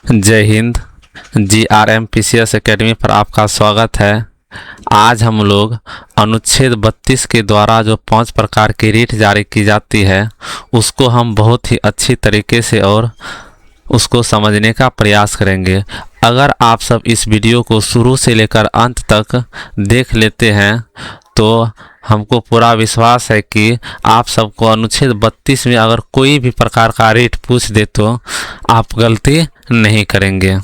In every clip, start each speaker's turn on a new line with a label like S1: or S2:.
S1: जय Hind. GRM-PCS academy पर आपका स्वागत है। आज हम लोग अनुच्छेद 32 के द्वारा जो 5 प्रकार की रीट जारी की जाती है उसको हम बहुत ही अच्छी तरीके से और उसको समझने का प्रयास करेंगे। अगर आप सब इस वीडियो को शुरू से लेकर अंत तक देख लेते हैं तो हमको पूरा विश्वास है कि आप सबको अनुच्छेद 32 में अगर कोई भी प्रकार का रीट पूछ दे तो आप गलती नहीं करेंगे,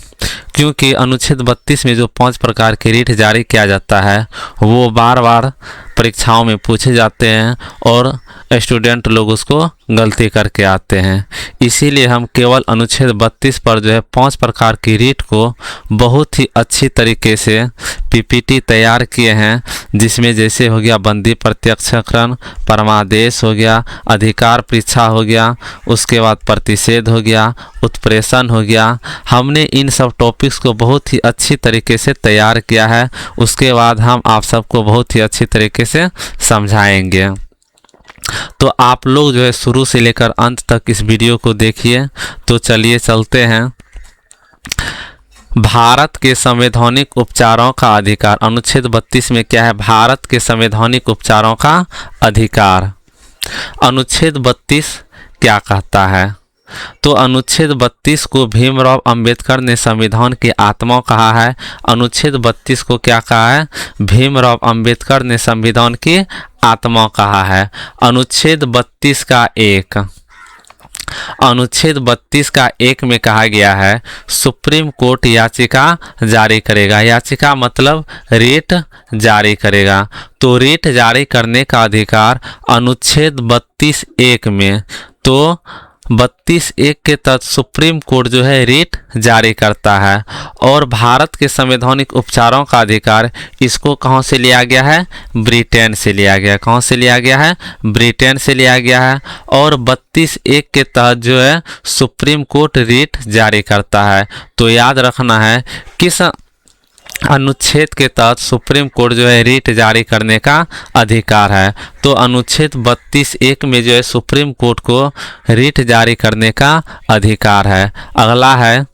S1: क्योंकि अनुच्छेद 32 में जो 5 प्रकार के रीट जारी किया जाता है वो बार बार परीक्षाओं में पूछे जाते हैं और स्टूडेंट लोग उसको गलती करके आते हैं। इसीलिए हम केवल अनुच्छेद 32 पर जो है 5 प्रकार की रीट को बहुत ही अच्छी तरीके से पीपीटी तैयार किए हैं, जिसमें जैसे हो गया बंदी प्रत्यक्षकरण, परमादेश हो गया, अधिकार परीक्षा हो गया, उसके बाद प्रतिषेध हो गया, उत्प्रेषण हो गया। हमने इन सब टॉपिक्स को बहुत ही अच्छी तरीके से तैयार किया है। उसके बाद हम आप सबको बहुत ही अच्छी तरीके से समझाएंगे। तो आप लोग जो है शुरू से लेकर अंत तक इस वीडियो को देखिए। तो चलिए चलते हैं। भारत के संवैधानिक उपचारों का अधिकार, अनुच्छेद 32 में क्या है? भारत के संवैधानिक उपचारों का अधिकार। अनुच्छेद 32 क्या कहता है? तो अनुच्छेद 32 को भीमराव अंबेडकर ने संविधान की आत्मा कहा है। अनुच्छेद 32 को क्या कहा है? भीमराव अंबेडकर ने संविधान की आत्मा कहा है। अनुच्छेद 32 का एक, अनुच्छेद 32 का एक में कहा गया है सुप्रीम कोर्ट याचिका जारी करेगा। याचिका मतलब रीट जारी करेगा। तो रीट जारी करने का अधिकार अनुच्छेद 32 एक में, तो 32(1) के तहत सुप्रीम कोर्ट जो है रीट जारी करता है। और भारत के संवैधानिक उपचारों का अधिकार, इसको कहाँ से लिया गया है? ब्रिटेन से लिया गया। कहाँ से लिया गया है? ब्रिटेन से लिया गया है। और 32(1) के तहत जो है सुप्रीम कोर्ट रीट जारी करता है। तो याद रखना है किस अनुच्छेद के तहत सुप्रीम कोर्ट जो है रीट जारी करने का अधिकार है। तो अनुच्छेद 32(1) में जो है सुप्रीम कोर्ट को रीट जारी करने का अधिकार है। अगला है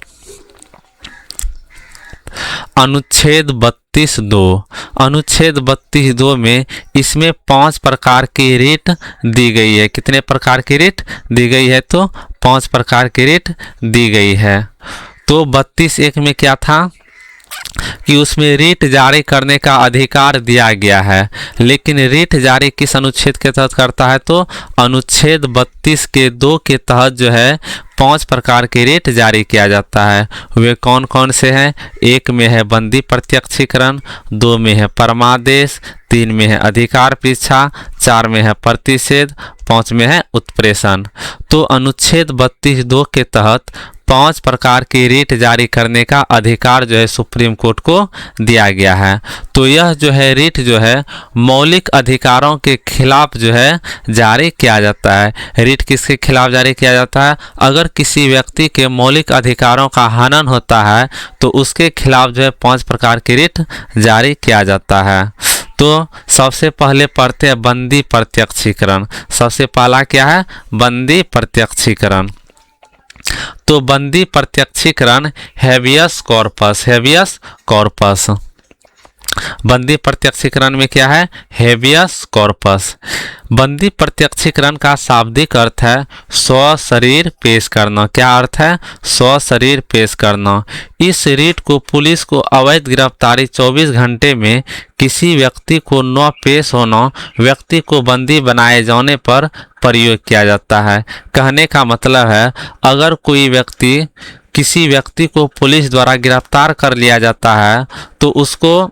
S1: अनुच्छेद 32(2). अनुच्छेद 32(2) में इसमें 5 प्रकार की रीट दी गई है। कितने प्रकार की रीट दी गई है? तो 5 प्रकार की रीट दी गई है। तो 32(1) में क्या था कि उसमें रीट जारी करने का अधिकार दिया गया है, लेकिन रीट जारी किस अनुच्छेद के तहत करता है? तो अनुच्छेद 32 के 2 के तहत जो है 5 प्रकार के रीट जारी किया जाता है। वे कौन कौन से हैं? 1 में है बंदी प्रत्यक्षीकरण, 2 में है परमादेश, 3 में है अधिकार परीक्षा, 4 में है प्रतिषेध, 5 में है उत्प्रेषण। तो अनुच्छेद 32(2) के तहत 5 प्रकार की रीट जारी करने का अधिकार जो है सुप्रीम कोर्ट को दिया गया है। तो यह जो है रीट जो है मौलिक अधिकारों के खिलाफ जो है जारी किया जाता है। रीट किसके खिलाफ जारी किया जाता है? अगर किसी व्यक्ति के मौलिक अधिकारों का हनन होता है तो उसके खिलाफ जो है 5 प्रकार की रीट जारी किया जाता है। तो सबसे पहले पढ़ते हैं बंदी प्रत्यक्षीकरण। सबसे पहला क्या है? बंदी प्रत्यक्षीकरण। तो बंदी प्रत्यक्षीकरण हेबियस कॉर्पस, हेबियस कॉर्पस। बंदी प्रत्यक्षीकरण में क्या है? Habeas corpus. बंदी प्रत्यक्षीकरण का शाब्दिक अर्थ है स्वशरीर पेश करना। क्या अर्थ है? स्वशरीर पेश करना। इस रीट को पुलिस को अवैध गिरफ्तारी 24 घंटे में किसी व्यक्ति को न पेश होना, व्यक्ति को बंदी बनाए जाने पर प्रयोग किया जाता है। कहने का मतलब है अगर कोई व्यक्ति, किसी व्यक्ति को पुलिस द्वारा गिरफ्तार कर लिया जाता है तो उसको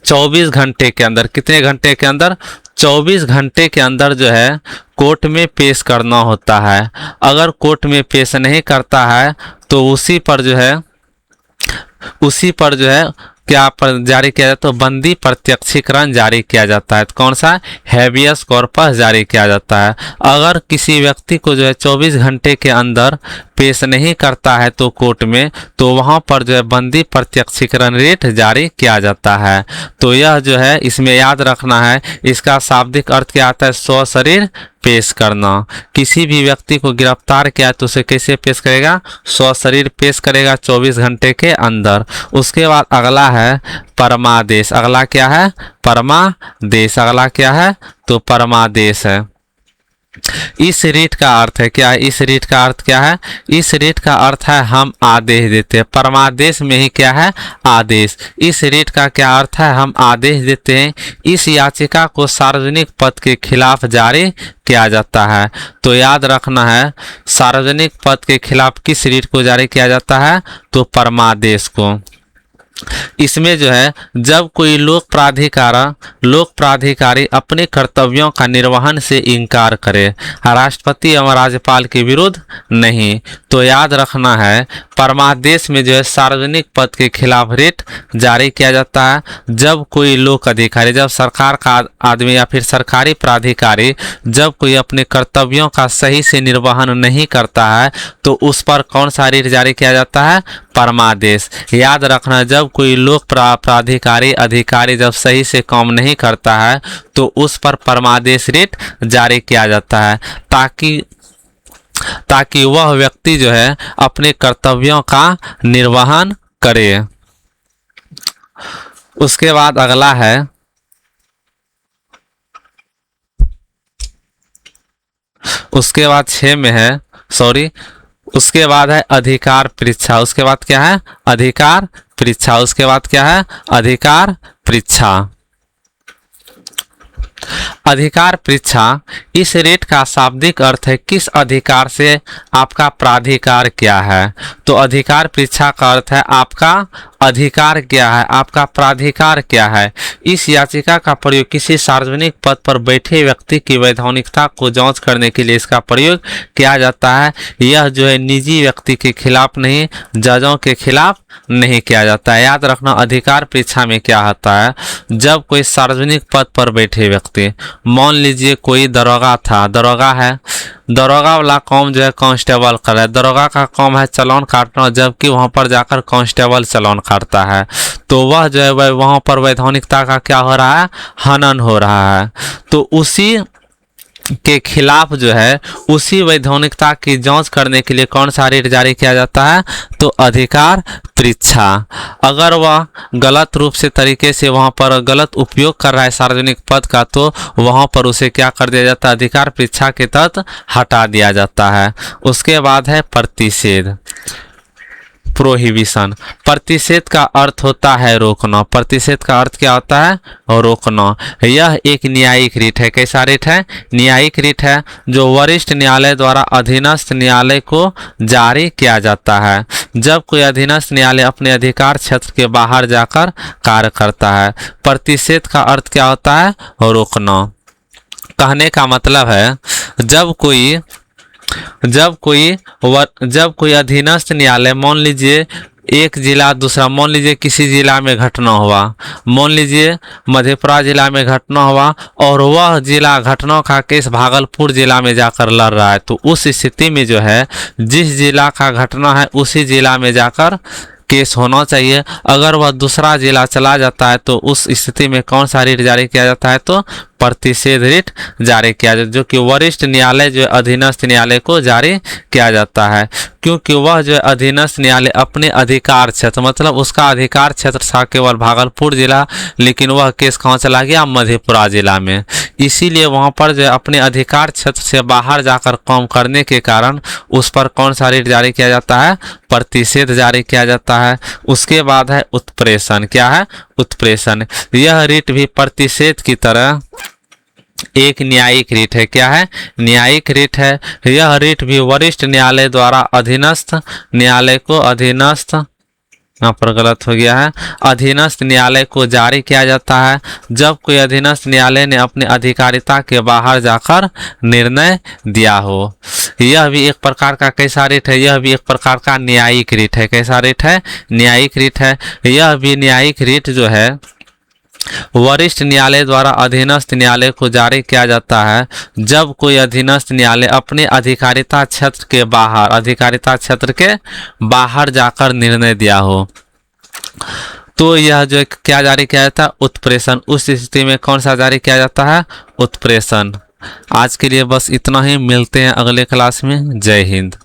S1: 24 घंटे के अंदर, कितने घंटे के अंदर? 24 घंटे के अंदर जो है कोर्ट में पेश करना होता है। अगर कोर्ट में पेश नहीं करता है तो उसी पर जो है क्या जारी किया जाता है? तो बंदी प्रत्यक्षीकरण जारी किया जाता है। तो कौन सा? हैबियस कॉर्पस जारी किया जाता है। अगर किसी व्यक्ति को जो है 24 घंटे के अंदर पेश नहीं करता है तो कोर्ट में, तो वहां पर जो है बंदी प्रत्यक्षीकरण रेट जारी किया जाता है। तो यह जो है इसमें याद रखना है, इसका शाब्दिक अर्थ क्या आता है? स्वशरीर पेश करना। किसी भी व्यक्ति को गिरफ्तार किया तो उसे कैसे पेश करेगा? स्वशरीर पेश करेगा 24 घंटे के अंदर। उसके बाद अगला है परमादेश। अगला क्या है? परमादेश। अगला क्या है? तो परमादेश है। इस रीट का अर्थ है क्या? इस रीट का अर्थ क्या है? इस रीट का अर्थ है हम आदेश देते हैं। परमादेश में ही क्या है? आदेश। इस रीट का क्या अर्थ है? हम आदेश देते हैं। इस याचिका को सार्वजनिक पद के खिलाफ जारी किया जाता है। तो याद रखना है, सार्वजनिक पद के खिलाफ किस रीट को जारी किया जाता है? तो परमादेश को। इसमें जो है जब कोई लोक प्राधिकारी अपने कर्तव्यों का निर्वहन से इनकार करे, राष्ट्रपति एवं राज्यपाल के विरुद्ध नहीं, तो याद रखना है परमादेश में जो है सार्वजनिक पद के खिलाफ रेट जारी किया जाता है। जब कोई लोक अधिकारी, जब सरकार का आदमी या फिर सरकारी प्राधिकारी जब कोई अपने कर्तव्यों का सही से निर्वहन नहीं करता है तो उस पर कौन सा रेट जारी किया जाता है? परमादेश। याद रखना, जब कोई लोक प्राधिकारी अधिकारी जब सही से काम नहीं करता है तो उस पर परमादेश रेट जारी किया जाता है, ताकि वह व्यक्ति जो है अपने कर्तव्यों का निर्वहन करे। उसके बाद अगला है उसके बाद 6 में है, उसके बाद है अधिकार परीक्षा। उसके बाद क्या है? अधिकार परीक्षा। उसके बाद क्या है? अधिकार परीक्षा। अधिकार परीक्षा इस रेट का शाब्दिक अर्थ है किस अधिकार से आपका प्राधिकार क्या है। तो अधिकार परीक्षा का अर्थ है आपका अधिकार क्या है, आपका प्राधिकार क्या है। इस याचिका का प्रयोग किसी सार्वजनिक पद पर बैठे व्यक्ति की वैधानिकता को जांच करने के लिए इसका प्रयोग किया जाता है। यह जो है निजी व्यक्ति के खिलाफ नहीं, जजों के खिलाफ नहीं किया जाता है। याद रखना, अधिकार परीक्षा में क्या होता है? जब कोई सार्वजनिक पद पर बैठे व्यक्ति, मान लीजिए कोई दरोगा था, दरोगा है, दरोगा वाला काम जो है कांस्टेबल कर रहा है, दरोगा का काम है चालान काटना, जबकि वहां पर जाकर कांस्टेबल चालान काटता है, तो वह जो है वहां पर वैधानिकता का क्या हो रहा है? हनन हो रहा है। तो उसी के खिलाफ जो है उसी वैधानिकता की जांच करने के लिए कौन सा रेट जारी किया जाता है? तो अधिकार परीक्षा। अगर वह गलत रूप से तरीके से वहां पर गलत उपयोग कर रहा है सार्वजनिक पद का, तो वहां पर उसे क्या कर दिया जाता है? अधिकार परीक्षा के तहत हटा दिया जाता है। उसके बाद है प्रतिषेध, प्रोहिबिशन। प्रतिषेध का अर्थ होता है रोकना। प्रतिषेध का अर्थ क्या होता है? रोकना। यह एक न्यायिक रीट है। कैसा रीट है? न्यायिक रीट है जो वरिष्ठ न्यायालय द्वारा अधीनस्थ न्यायालय को जारी किया जाता है जब कोई अधीनस्थ न्यायालय अपने अधिकार क्षेत्र के बाहर जाकर कार्य करता है। प्रतिषेध का अर्थ क्या होता है? रोकना। कहने का मतलब है जब कोई अधीनस्थ न्यायालय, मान लीजिए एक जिला दूसरा, मान लीजिए किसी जिला में घटना हुआ, मान लीजिए मधेपुरा जिला में घटना हुआ और वह जिला घटना का केस भागलपुर जिला में जाकर लड़ रहा है, तो उस स्थिति में जो है जिस जिला का घटना है उसी जिला में जाकर केस होना चाहिए। अगर वह दूसरा जिला चला जाता है तो उस स्थिति में कौन सा रीट जारी किया जाता है? तो प्रतिषेध रीट जारी किया जाता है, जो कि वरिष्ठ न्यायालय जो अधीनस्थ न्यायालय को जारी किया जाता है, क्योंकि वह जो अधीनस्थ न्यायालय अपने अधिकार क्षेत्र, मतलब उसका अधिकार क्षेत्र था केवल भागलपुर जिला, लेकिन वह केस कहाँ चला गया? मधेपुरा जिला में। इसीलिए वहाँ पर जो अपने अधिकार क्षेत्र से बाहर जाकर काम करने के कारण उस पर कौन सा रीट जारी किया जाता है? प्रतिषेध जारी किया जाता है। उसके बाद है उत्प्रेषण। क्या है? उत्प्रेषण। यह रीट भी प्रतिषेध की तरह एक न्यायिक रीट है। क्या है? न्यायिक रीट है। यह रीट भी वरिष्ठ न्यायालय द्वारा अधीनस्थ न्यायालय को यहाँ पर गलत हो गया है। अधीनस्थ न्यायालय को जारी किया जाता है जब कोई अधीनस्थ न्यायालय ने अपने अधिकारिता के बाहर जाकर निर्णय दिया हो। यह भी एक प्रकार का कैसा रिट है? यह भी एक प्रकार का न्यायिक रिट है। कैसा रिट है? न्यायिक रिट है। यह भी न्यायिक रिट जो है वरिष्ठ न्यायालय द्वारा अधीनस्थ न्यायालय को जारी किया जाता है जब कोई अधीनस्थ न्यायालय अपने अधिकारिता क्षेत्र के बाहर जाकर निर्णय दिया हो। तो यह जो क्या जारी किया जाता है? उत्प्रेषण। उस स्थिति में कौन सा जारी किया जाता है? उत्प्रेषण। आज के लिए बस इतना ही, मिलते हैं अगले क्लास में। जय हिंद।